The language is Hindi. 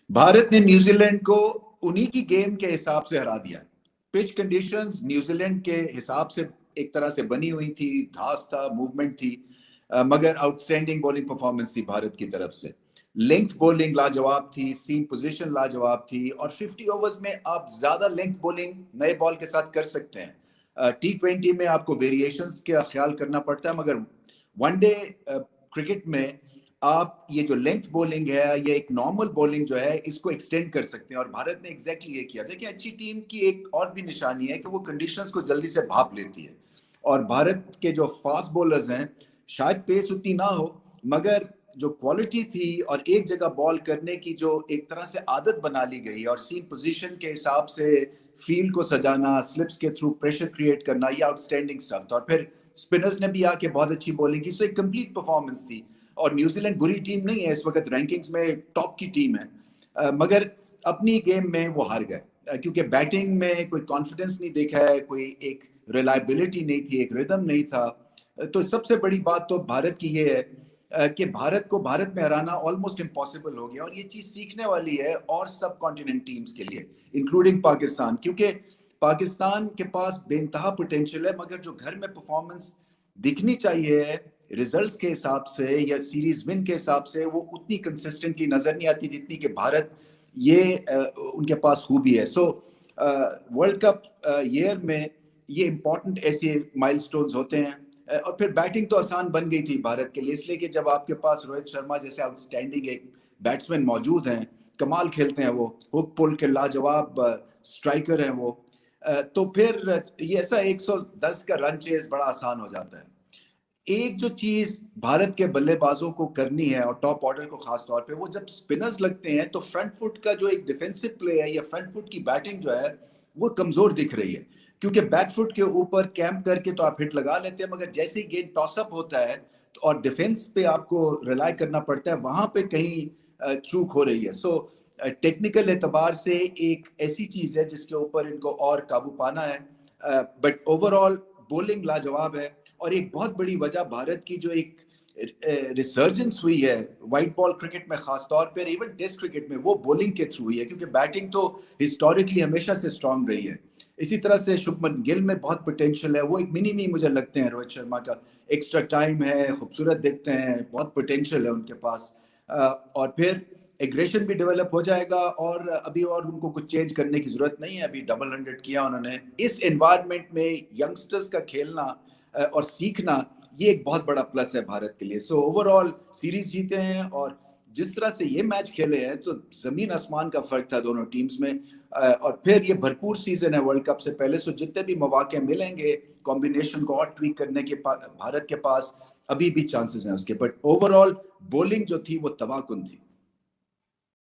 भारत ने न्यूजीलैंड को उन्हीं की गेम के हिसाब से हरा दिया। पिच कंडीशंस न्यूजीलैंड के हिसाब से एक तरह से बनी हुई थी, घास था, मूवमेंट थी, मगर आउटस्टैंडिंग बॉलिंग परफॉर्मेंस थी भारत की तरफ से। लेंथ बॉलिंग लाजवाब थी, सीम पोजीशन लाजवाब थी, और 50 ओवर्स में आप ज्यादा लेंथ बॉलिंग नए बॉल के साथ कर सकते हैं। T20 में आपको वेरिएशंस का ख्याल करना पड़ता है, मगर वनडे क्रिकेट में आप ये जो लेंथ बॉलिंग है, ये एक नॉर्मल बॉलिंग जो है, इसको एक्सटेंड कर सकते हैं, और भारत ने एग्जैक्टली ये किया। देखिए, अच्छी टीम की एक और भी निशानी है कि वो कंडीशंस को जल्दी से भाप लेती है, और भारत के जो फास्ट बॉलर्स हैं, शायद पेस उतनी ना हो, मगर जो क्वालिटी थी और एक जगह बॉल करने की जो एक तरह से आदत बना ली गई, और सीम पोजीशन के हिसाब से फील्ड को सजाना, स्लिप्स के थ्रू प्रेशर क्रिएट करना, ये आउटस्टैंडिंग स्टफ था। और फिर स्पिनर्स ने भी आके बहुत अच्छी बॉलिंग की, सो एक कंप्लीट परफॉर्मेंस थी। और न्यूजीलैंड बुरी टीम नहीं है, इस वक्त रैंकिंग्स में टॉप की टीम है, मगर अपनी गेम में वो हार गए, क्योंकि बैटिंग में कोई कॉन्फिडेंस नहीं देखा है, कोई एक रिलायबिलिटी नहीं थी, एक रिदम नहीं था। तो सबसे बड़ी बात तो भारत की ये है कि भारत को भारत में हराना ऑलमोस्ट इम्पॉसिबल हो गया, और ये चीज सीखने वाली है और सब कॉन्टिनेंट टीम्स के लिए, इंक्लूडिंग पाकिस्तान, क्योंकि पाकिस्तान के पास बेइंतहा पोटेंशियल है, मगर जो घर में परफॉर्मेंस दिखनी चाहिए रिजल्ट्स के हिसाब से या सीरीज विन के हिसाब से, वो उतनी कंसिस्टेंटली नजर नहीं आती जितनी कि भारत ये उनके पास खूबी है। सो वर्ल्ड कप ईयर में ये इंपॉर्टेंट ऐसे माइलस्टोन्स होते हैं। और फिर बैटिंग तो आसान बन गई थी भारत के लिए, इसलिए कि जब आपके पास रोहित शर्मा जैसे आउटस्टैंडिंग एक बैट्समैन मौजूद हैं, कमाल खेलते हैं वो, हुक पुल के लाजवाब स्ट्राइकर हैं वो, तो फिर ये ऐसा 110 का रन चेस बड़ा आसान हो जाता है। एक जो चीज भारत के बल्लेबाजों को करनी है, और टॉप ऑर्डर को खास तौर पे, वो जब स्पिनर्स लगते हैं तो फ्रंट फुट का जो एक डिफेंसिव प्ले है या फ्रंट फुट की बैटिंग जो है, वो कमजोर दिख रही है, क्योंकि बैक फुट के ऊपर कैंप करके तो आप हिट लगा लेते हैं, मगर जैसे ही गेंद टॉसअप होता है तो और डिफेंस पे आपको रिलाई करना पड़ता है, वहां पे कहीं चूक हो रही है। सो टेक्निकल एतबार से एक ऐसी चीज है जिसके ऊपर इनको और काबू पाना है, बट ओवरऑल बॉलिंग लाजवाब है। और एक बहुत बड़ी वजह भारत की जो एक रिसर्जेंस हुई है वाइट बॉल क्रिकेट में, खास तौर पर इवन टेस्ट क्रिकेट में, वो बॉलिंग के थ्रू हुई है, क्योंकि बैटिंग तो हिस्टोरिकली हमेशा से स्ट्रांग रही है। इसी तरह से शुभमन गिल में बहुत पोटेंशियल है, वो एक मिनी मी मुझे लगते हैं रोहित शर्मा का, एक्स्ट्रा टाइम है, खूबसूरत दिखते हैं, बहुत पोटेंशियल है उनके पास। और फिर एग्रेशन भी डेवलप हो जाएगा, और अभी और उनको कुछ चेंज करने की जरूरत नहीं है, अभी डबल 100 किया उन्होंने। इस एनवायरनमेंट में यंगस्टर्स का खेलना और सीखना, ये एक बहुत बड़ा प्लस है भारत के लिए। सो ओवरऑल सीरीज जीते हैं, और जिस तरह से ये मैच खेले हैं तो जमीन आसमान का फर्क था दोनों टीम्स में। और फिर ये भरपूर सीजन है वर्ल्ड कप से पहले, सो जितने भी मौके मिलेंगे कॉम्बिनेशन को और ट्वीक करने के भारत के पास अभी भी चांसेस हैं उसके, बट ओवरऑल बॉलिंग जो थी वो तबाहकुन थी।